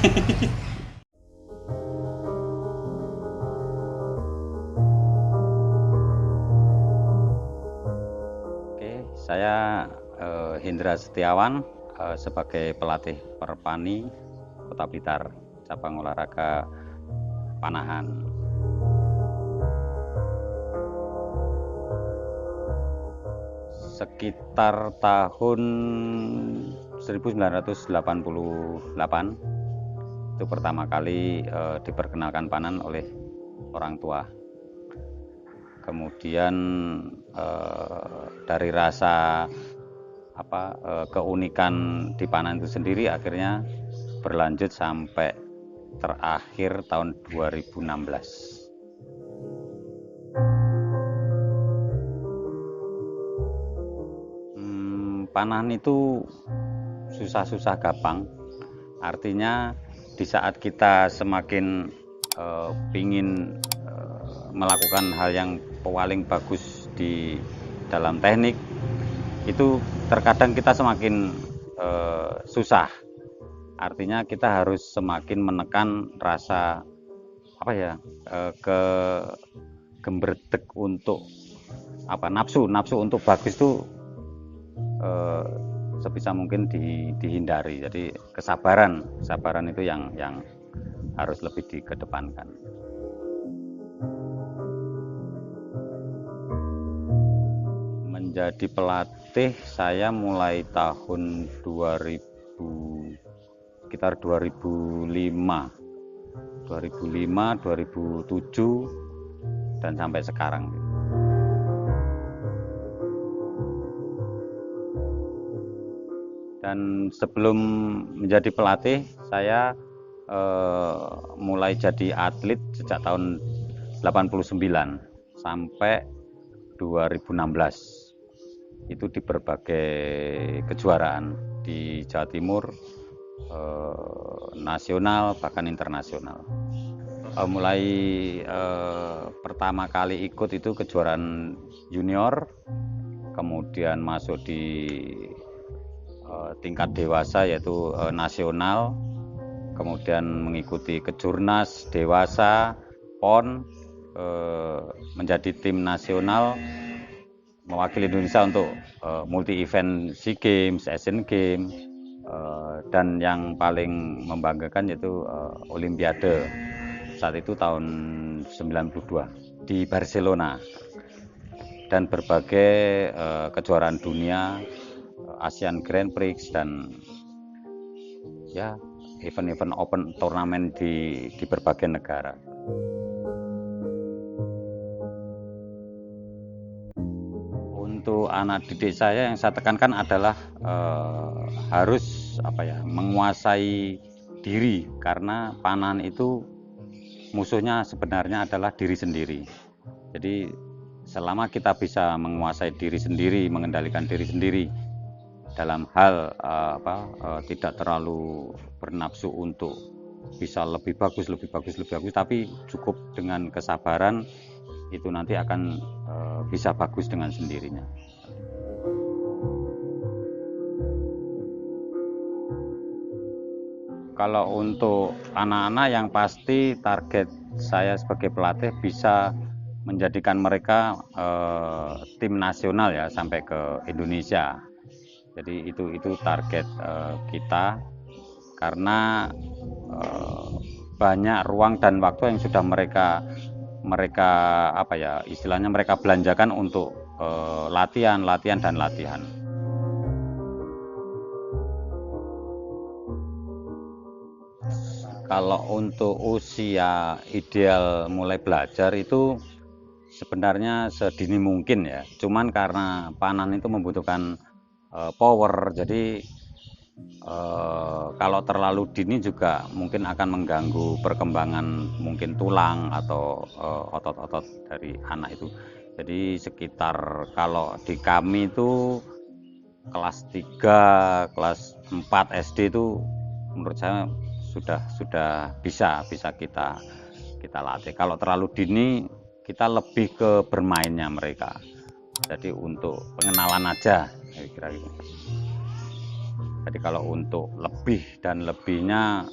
Oke, saya Hendra Setiawan sebagai pelatih Perpani Kota Blitar, cabang olahraga panahan. Sekitar tahun 1988 itu pertama kali diperkenalkan panan oleh orang tua. Kemudian dari rasa keunikan di panan itu sendiri akhirnya berlanjut sampai terakhir tahun 2016. Panahan itu susah-susah gampang, artinya di saat kita semakin ingin melakukan hal yang paling bagus di dalam teknik, itu terkadang kita semakin susah. Artinya kita harus semakin menekan rasa ke gembredek untuk nafsu untuk bagus itu sebisa mungkin dihindari. Jadi kesabaran itu yang harus lebih dikedepankan. Menjadi pelatih saya mulai tahun 2005, 2007 dan sampai sekarang. Dan sebelum menjadi pelatih, saya mulai jadi atlet sejak tahun 89 sampai 2016. Itu di berbagai kejuaraan di Jawa Timur, nasional bahkan internasional. Mulai pertama kali ikut itu kejuaraan junior, kemudian masuk di tingkat dewasa yaitu nasional, kemudian mengikuti kejurnas dewasa, PON, menjadi tim nasional mewakili Indonesia untuk multi event SEA Games, Asian Games, dan yang paling membanggakan yaitu Olimpiade saat itu tahun 92 di Barcelona, dan berbagai kejuaraan dunia, Asian Grand Prix, dan ya event-event open turnamen di berbagai negara. Untuk anak didik saya yang saya tekankan adalah harus menguasai diri, karena panahan itu musuhnya sebenarnya adalah diri sendiri. Jadi selama kita bisa menguasai diri sendiri, mengendalikan diri sendiri dalam hal tidak terlalu bernafsu untuk bisa lebih bagus, tapi cukup dengan kesabaran, itu nanti akan bisa bagus dengan sendirinya. Kalau untuk anak-anak, yang pasti target saya sebagai pelatih bisa menjadikan mereka tim nasional ya, sampai ke Indonesia. Jadi itu target kita, karena banyak ruang dan waktu yang sudah mereka istilahnya mereka belanjakan untuk latihan. Kalau untuk usia ideal mulai belajar itu sebenarnya sedini mungkin ya. Cuman karena panahan itu membutuhkan power, jadi kalau terlalu dini juga mungkin akan mengganggu perkembangan mungkin tulang atau otot-otot dari anak itu. Jadi sekitar, kalau di kami itu kelas 3, kelas 4 SD itu menurut saya sudah bisa kita latih. Kalau terlalu dini kita lebih ke bermainnya mereka. Jadi untuk pengenalan aja kira-kira gitu. Jadi kalau untuk lebih dan lebihnya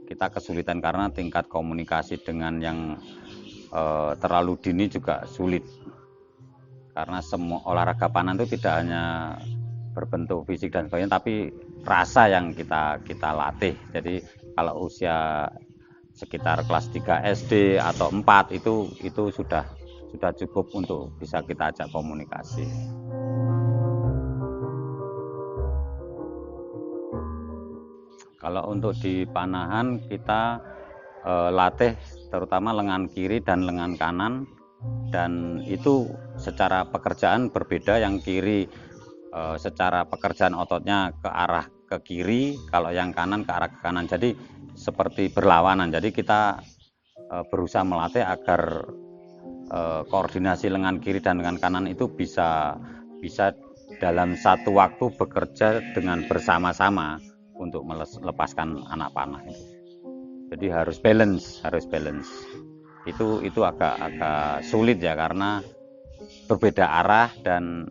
kita kesulitan karena tingkat komunikasi dengan yang terlalu dini juga sulit, karena semua olahraga panah itu tidak hanya berbentuk fisik dan sebagainya, tapi rasa yang kita latih. Jadi kalau usia sekitar kelas 3 SD atau 4 itu sudah cukup untuk bisa kita ajak komunikasi. Kalau untuk di panahan kita latih terutama lengan kiri dan lengan kanan, dan itu secara pekerjaan berbeda. Yang kiri secara pekerjaan ototnya ke arah ke kiri, kalau yang kanan ke arah ke kanan, jadi seperti berlawanan. Jadi kita berusaha melatih agar koordinasi lengan kiri dan lengan kanan itu bisa dalam satu waktu bekerja dengan bersama-sama untuk melepaskan anak panah itu. Jadi harus balance. Itu agak sulit ya, karena berbeda arah dan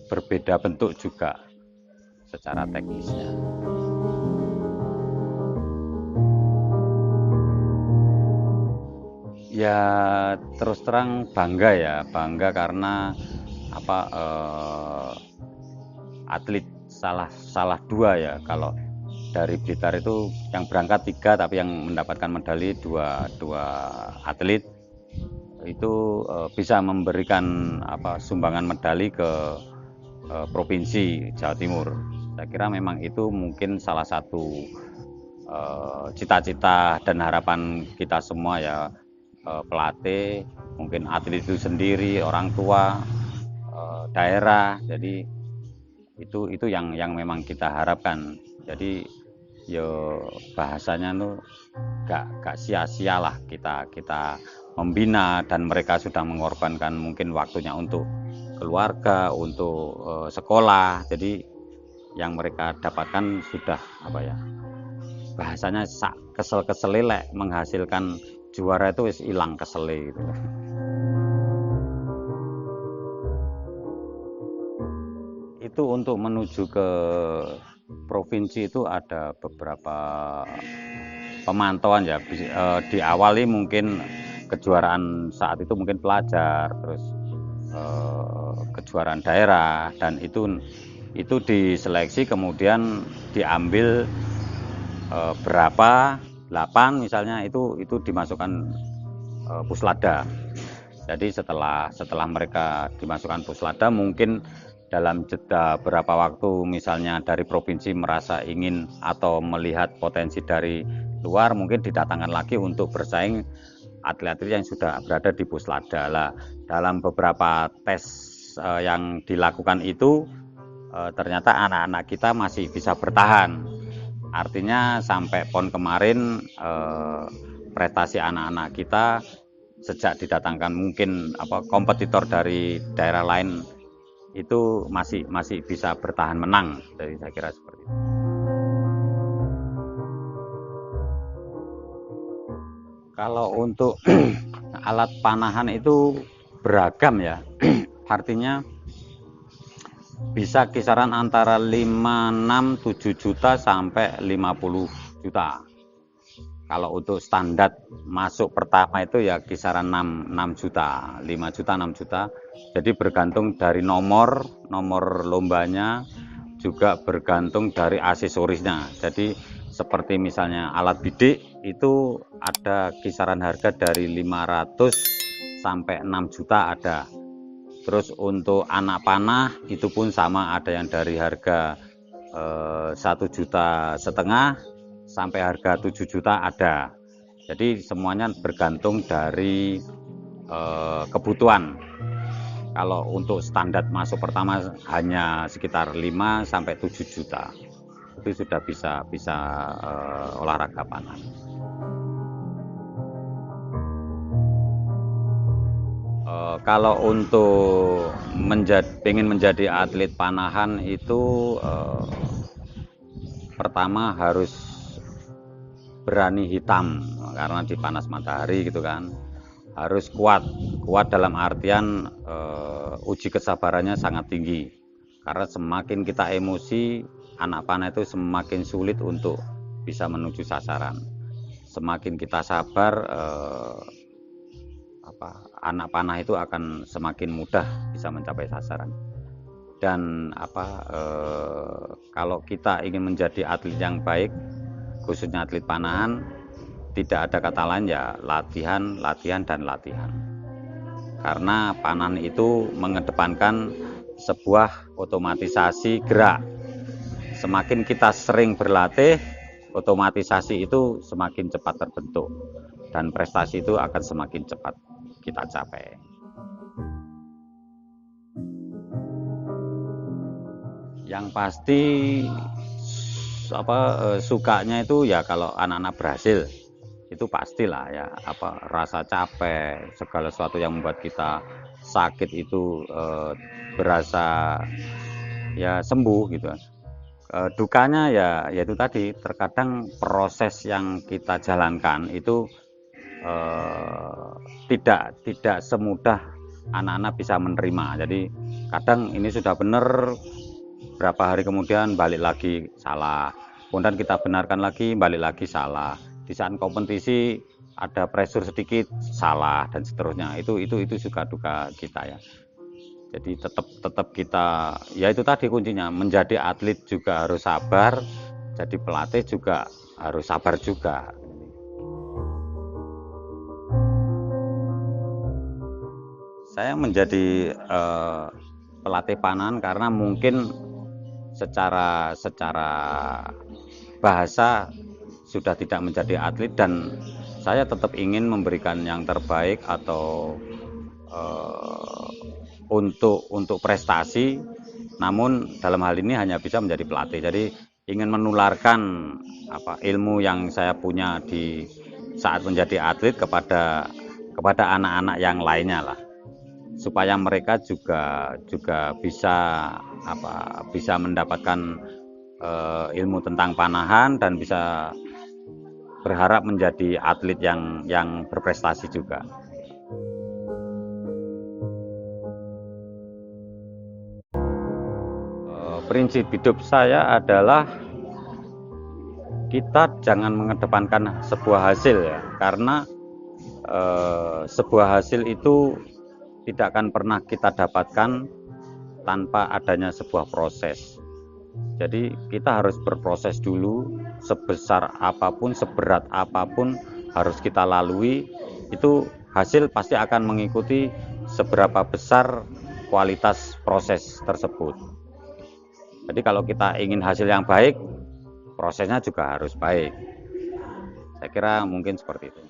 berbeda bentuk juga secara teknisnya. Ya terus terang bangga karena atlet salah dua ya. Kalau dari Blitar itu yang berangkat 3 tapi yang mendapatkan medali dua atlet itu bisa memberikan sumbangan medali ke provinsi Jawa Timur. Saya kira memang itu mungkin salah satu cita-cita dan harapan kita semua ya, pelatih, mungkin atlet itu sendiri, orang tua, daerah. Jadi itu yang memang kita harapkan. Jadi yo bahasanya tuh gak sia-sia lah kita membina, dan mereka sudah mengorbankan mungkin waktunya untuk keluarga, untuk sekolah. Jadi yang mereka dapatkan sudah bahasanya kesel lek menghasilkan juara itu wis hilang kesele gitu. Itu untuk menuju ke provinsi itu ada beberapa pemantauan ya. Diawali mungkin kejuaraan saat itu mungkin pelajar, terus kejuaraan daerah, dan itu diseleksi, kemudian diambil berapa 8 misalnya, itu dimasukkan puslada. Jadi setelah mereka dimasukkan puslada, mungkin dalam jeda berapa waktu, misalnya dari provinsi merasa ingin atau melihat potensi dari luar, mungkin didatangkan lagi untuk bersaing atlet-atlet yang sudah berada di puslada lah. Dalam beberapa tes yang dilakukan itu ternyata anak-anak kita masih bisa bertahan. Artinya sampai PON kemarin prestasi anak-anak kita sejak didatangkan mungkin kompetitor dari daerah lain itu masih bisa bertahan menang. Jadi saya kira seperti itu. Kalau untuk alat panahan itu beragam ya. Artinya bisa kisaran antara 5, 6, 7 juta sampai 50 juta. Kalau untuk standar masuk pertama itu ya kisaran 6 juta, 5 juta, 6 juta. Jadi bergantung dari nomor lombanya, juga bergantung dari aksesorisnya. Jadi seperti misalnya alat bidik itu ada kisaran harga dari 500 sampai 6 juta ada. Terus untuk anak panah itu pun sama, ada yang dari harga 1,5 juta sampai harga 7 juta ada. Jadi semuanya bergantung dari kebutuhan. Kalau untuk standar masuk pertama hanya sekitar 5 sampai 7 juta. Itu sudah bisa olahraga panah. Kalau untuk pengen menjadi atlet panahan itu pertama harus berani hitam, karena dipanas matahari gitu kan. Harus kuat dalam artian uji kesabarannya sangat tinggi, karena semakin kita emosi anak panah itu semakin sulit untuk bisa menuju sasaran. Semakin kita sabar, anak panah itu akan semakin mudah bisa mencapai sasaran. Dan kalau kita ingin menjadi atlet yang baik, khususnya atlet panahan, tidak ada kata lain ya latihan, latihan, dan latihan. Karena panahan itu mengedepankan sebuah otomatisasi gerak. Semakin kita sering berlatih, otomatisasi itu semakin cepat terbentuk dan prestasi itu akan semakin cepat kita capai. Yang pasti sukanya itu ya kalau anak-anak berhasil, itu pastilah ya, rasa capek, segala sesuatu yang membuat kita sakit itu berasa ya sembuh gitu. Dukanya ya itu tadi, terkadang proses yang kita jalankan itu tidak semudah anak-anak bisa menerima. Jadi kadang ini sudah benar, berapa hari kemudian balik lagi salah, kemudian kita benarkan lagi, balik lagi salah. Di saat kompetisi ada pressure sedikit salah, dan seterusnya. Itu suka duka kita ya. Jadi tetap kita, ya itu tadi kuncinya, menjadi atlet juga harus sabar, jadi pelatih juga harus sabar juga. Saya menjadi pelatih panahan karena mungkin secara bahasa sudah tidak menjadi atlet, dan saya tetap ingin memberikan yang terbaik atau untuk prestasi, namun dalam hal ini hanya bisa menjadi pelatih. Jadi ingin menularkan ilmu yang saya punya di saat menjadi atlet kepada anak-anak yang lainnya lah, supaya mereka juga bisa mendapatkan ilmu tentang panahan dan bisa berharap menjadi atlet yang berprestasi juga. Prinsip hidup saya adalah kita jangan mengedepankan sebuah hasil ya, karena sebuah hasil itu tidak akan pernah kita dapatkan tanpa adanya sebuah proses. Jadi kita harus berproses dulu, sebesar apapun, seberat apapun harus kita lalui. Itu hasil pasti akan mengikuti seberapa besar kualitas proses tersebut. Jadi kalau kita ingin hasil yang baik, prosesnya juga harus baik. Saya kira mungkin seperti itu.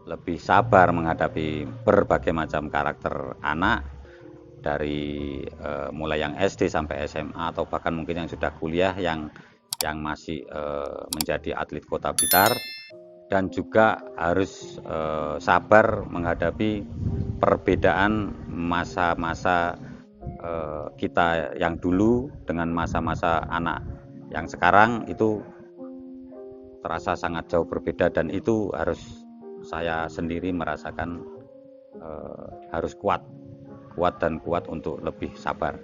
Lebih sabar menghadapi berbagai macam karakter anak, dari mulai yang SD sampai SMA atau bahkan mungkin yang sudah kuliah, yang masih menjadi atlet Kota Blitar, dan juga harus sabar menghadapi perbedaan masa-masa kita yang dulu dengan masa-masa anak yang sekarang. Itu terasa sangat jauh berbeda, dan itu harus saya sendiri merasakan harus kuat untuk lebih sabar.